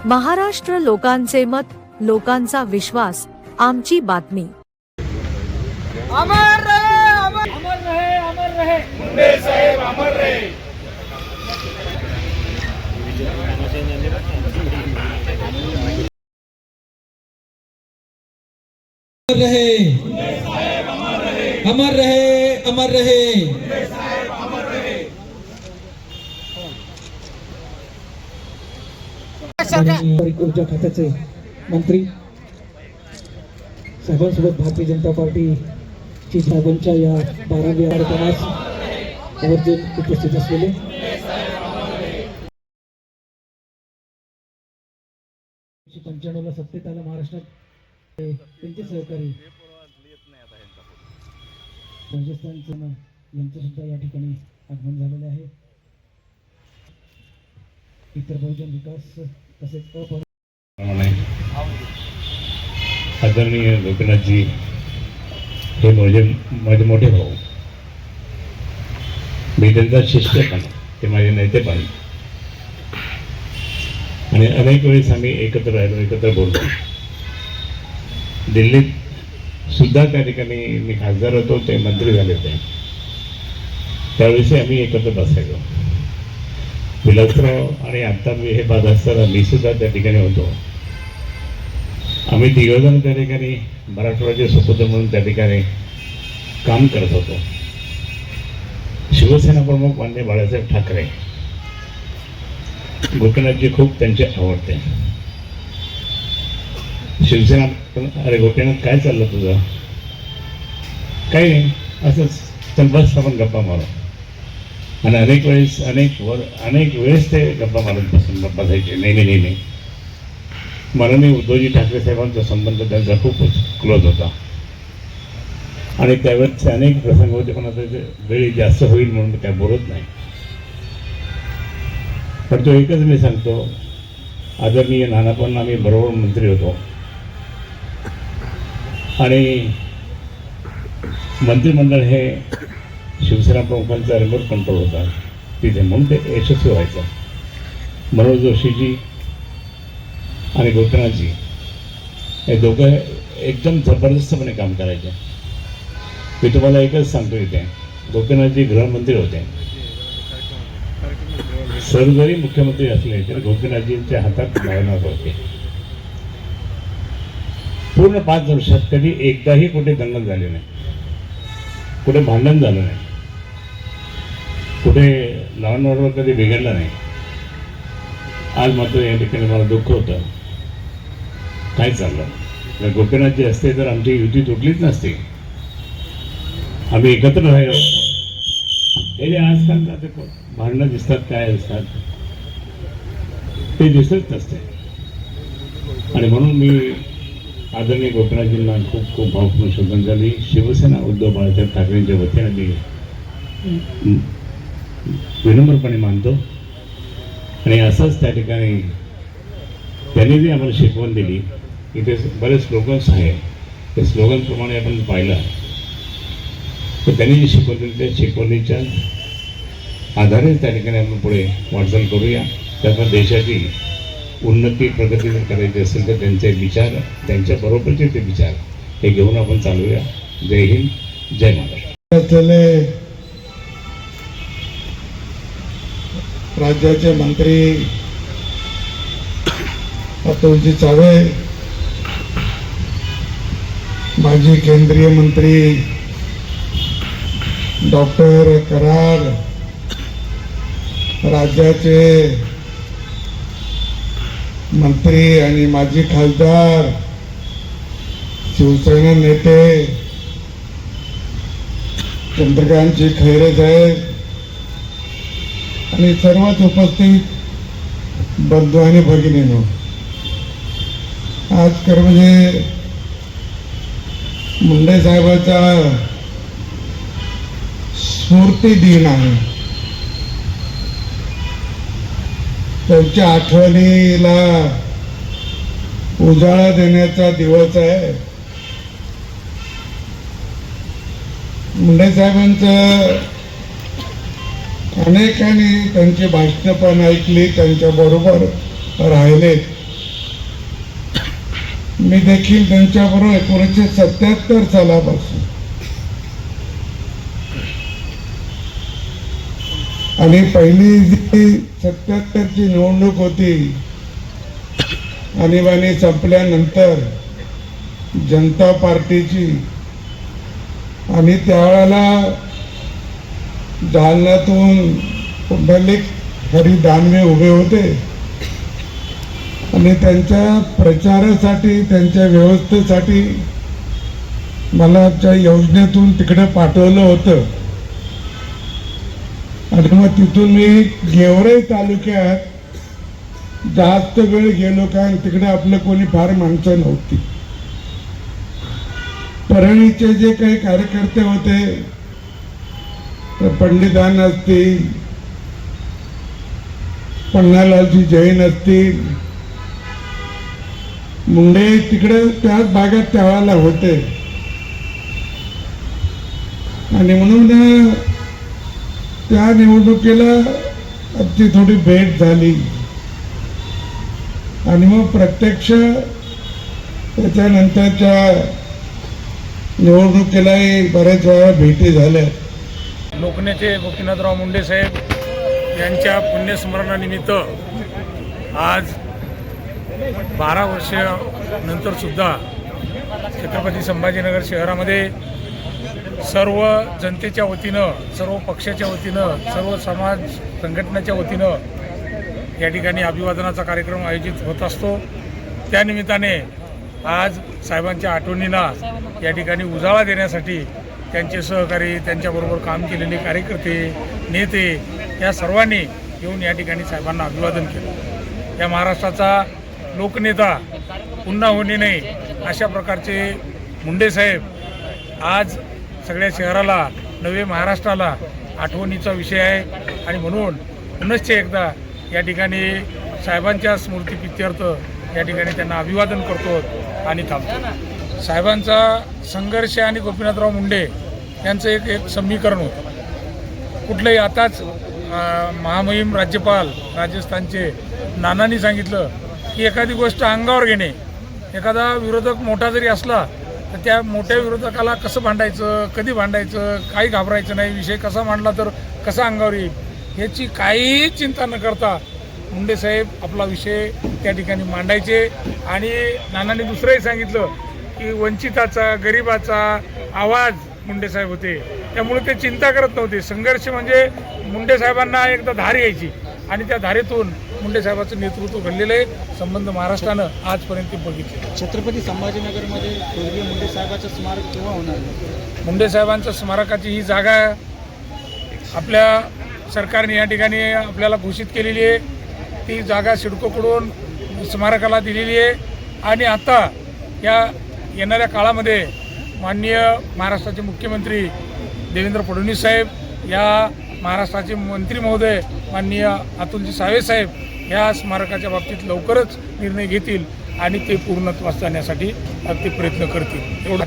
महाराष्ट्र लोकांचे मत, लोकांचा विश्वास, आमची बातमी। अमर रहे, अमर रहे, अमर रहे, मुंडे साहेब अमर रहे। अमर रहे, अमर रहे, अमर रहे। ऊर्जा खात्याचे मंत्री साहेबांसोबत भारतीय जनता पार्टीची साहेबांच्या या 12व्या कार्यक्रमास आवर्जून उपस्थित असलेले ला सत्तेत आला महाराष्ट्रात त्यांचे सहकारी राजस्थानचं यांचं सुद्धा या ठिकाणी आगमन झालेले आहे। इतर बहुजन विकास तसेच आदरणीय गोपीनाथजी हे माझे मोठे भाऊ, मी त्यांचा शिष्य पण, ते माझे नेते पण, आणि अनेक वेळेस आम्ही एकत्र राहिलो, एकत्र बोललो। दिल्लीत सुद्धा त्या ठिकाणी मी खासदार होतो, ते मंत्री झाले होते, त्यावेळेस आम्ही एकत्र बसायचो। विलासराव आणि आता मी हे बाद असताना मी सुद्धा त्या ठिकाणी होतो। आम्ही तिघजण त्या ठिकाणी मराठवाड्याचे सुपुत्र म्हणून त्या ठिकाणी काम करत होतो। शिवसेना प्रमुख माननीय बाळासाहेब ठाकरे गोपीनाथजी खूप त्यांचे आवडते। शिवसेना, अरे गोपीनाथ काय चाललं तुझं? काही नाही, असंच चल बस आपण गप्पा मारू। आणि अनेक वेळेस ते गप्पा मारत बसायचे, नेहमी। माननीय उद्धवजी ठाकरे साहेबांचा संबंध त्यांचा खूप क्लोज होता आणि त्यावेळेस अनेक प्रसंग होते, पण आता वेळ जास्त होईल म्हणून काय बोलत नाही। पण तो एकच मी सांगतो, आदरणीय नानापण आम्ही बरोबर मंत्री होतो आणि मंत्रिमंडळ हे शिवसेना प्रमुखांचा रिमोट कंट्रोल होता तिथे, म्हणून ते यशस्वी व्हायचं। मनोज जोशीजी आणि गोपीनाथजी हे दोघं एकदम जबरदस्तपणे काम करायचे। मी तुम्हाला एकच सांगतो, इथे गोपीनाथजी गृहमंत्री होते, सर जरी मुख्यमंत्री असले तरी गोपीनाथजींच्या हातात नायनाट होते। पूर्ण 5 वर्षात कधी एकदाही कुठे दंगल झाली नाही, कुठे भांडण झालं नाही, कुठे लॉ अँड ऑर्डर कधी बिघडला नाही। आज मात्र या ठिकाणी मला दुःख होतं, काय चाललं? जर गोपीनाथजी असते तर आमची युती तुटलीच नसती, आम्ही एकत्र राहिलो। हे जे आजकाल भांडणं दिसतात, काय असतात ते दिसत नसते। आणि म्हणून मी आदरणीय गोपीनाथजींना खूप खूप भावपूर्ण श्रद्धांजली शिवसेना उद्धव बाळासाहेब ठाकरेंच्या वतीने मी विनम्रपणे मानतो। आणि असंच त्या ठिकाणी त्यांनी जी आम्हाला शिकवण दिली, इथे बरेच स्लोगन्स आहे, त्या स्लोगनप्रमाणे आपण पाहिलं तर त्यांनी जी शिकवण दिली त्या शिकवणीच्या आधारेच त्या ठिकाणी आपण पुढे वाटचाल करूया। त्यामुळे देशाची उन्नती प्रगती जर करायची असेल तर त्यांचे विचार, त्यांच्या बरोबरचे ते विचार हे घेऊन आपण चालूया। जय हिंद, जय महाराष्ट्र। राज्याचे मंत्री अतुलजी चावे, माजी केंद्रीय मंत्री डॉक्टर कराड, राज्याचे मंत्री आणि माजी खासदार, शिवसेना नेते चंद्रकांतजी खैरे साहेब आणि सर्वच उपस्थित बंधू आणि भगिनींनो, आज खरं म्हणजे मुंडे साहेबांचा स्मृती दिन आहे। त्यांच्या आठवणीला उजाळा देण्याचा दिवस आहे। मुंडे साहेबांचं अनेकांनी त्यांची भाषणं पण ऐकली, त्यांच्या बरोबर राहिले। मी देखील त्यांच्याबरोबर 1977 सालापासून आणि पहिली जी 77ची निवडणूक होती आणीबाणी संपल्यानंतर जनता पार्टीची, आणि त्यावेळेला जालन्यातून पुंडलिक हरी दानवे उभे होते आणि त्यांच्या प्रचारासाठी, त्यांच्या व्यवस्थेसाठी मला त्या योजनेतून तिकडे पाठवलं होतं. आणि मग तिथून मी गेवराई तालुक्यात जास्त वेळ गेलो, कारण तिकडे आपलं कोणी फार माणसं नव्हती. परळीचे जे काही कार्यकर्ते होते, तर पंडितान असतील, पन्नालालजी जैन असतील, मुंडे तिकडे त्याच भागात त्यावेळेला होते. आणि म्हणून त्या निवडणुकीला आमची थोडी भेट झाली आणि मग प्रत्यक्ष त्याच्यानंतरच्या निवडणुकीलाही बऱ्याच वेळा भेटी झाल्या. लोकनेते गोपीनाथराव मुंडे साहेब यांच्या पुण्यस्मरणानिमित्त आज 12 वर्षानंतर सुद्धा छत्रपती संभाजीनगर शहरामध्ये सर्व जनतेच्या वतीनं, सर्व पक्षाच्या वतीनं, सर्व समाज संघटनेच्या वतीनं या ठिकाणी अभिवादनाचा कार्यक्रम आयोजित होत असतो. त्यानिमित्ताने आज साहेबांच्या आठवणींना या ठिकाणी उजाळा देण्यासाठी त्यांचे सहकारी, त्यांच्याबरोबर काम केलेले कार्यकर्ते, नेते या सर्वांनी येऊन या ठिकाणी साहेबांना अभिवादन केलं. या महाराष्ट्राचा लोकनेता पुन्हा होणे नाही अशा प्रकारचे मुंडे साहेब आज सगळ्या शहराला, नवे महाराष्ट्राला आठवणीचा विषय आहे. आणि म्हणून पुनश्च एकदा या ठिकाणी साहेबांच्या स्मृतिप्रित्यर्थ या ठिकाणी त्यांना अभिवादन करतो आणि थांबतो. साहेबांचा संघर्ष आणि गोपीनाथराव मुंडे यांचं एक समीकरण होतं. कुठलंही आताच महामहिम राज्यपाल राजस्थानचे नानांनी सांगितलं की एखादी गोष्ट अंगावर घेणे, एखादा विरोधक मोठा जरी असला तर त्या मोठ्या विरोधकाला कसं भांडायचं, कधी भांडायचं, काही घाबरायचं नाही, विषय कसा मांडला तर कसा अंगावर येईल याची काहीही चिंता न करता मुंडे साहेब आपला विषय त्या ठिकाणी मांडायचे. आणि नानांनी दुसरंही सांगितलं की वंचिताचा, गरिबाचा आवाज मुंडे साहेब होते, त्यामुळे ते चिंता करत नव्हते. संघर्ष म्हणजे मुंडे साहेबांना एकदा धार यायची आणि त्या धारेतून मुंडे साहेबांचं नेतृत्व घडलेलं आहे. संबंध महाराष्ट्रानं आजपर्यंत बघितले. छत्रपती संभाजीनगरमध्ये स्वर्गीय मुंडे साहेबांचं स्मारक केव्हा होणार? मुंडे साहेबांच्या स्मारकाची ही जागा आपल्या सरकारने या ठिकाणी आपल्याला घोषित केलेली आहे. ती जागा सिडकोकडून स्मारकाला दिलेली आहे. आणि आता या येणाऱ्या काळामध्ये माननीय महाराष्ट्राचे मुख्यमंत्री देवेंद्र फडणवीस साहेब, या महाराष्ट्राचे मंत्री महोदय माननीय अतुलजी सावे साहेब या स्मारकाच्या बाबतीत लवकरच निर्णय घेतील आणि ते पूर्णत्वास जाण्यासाठी ते प्रयत्न करतील एवढा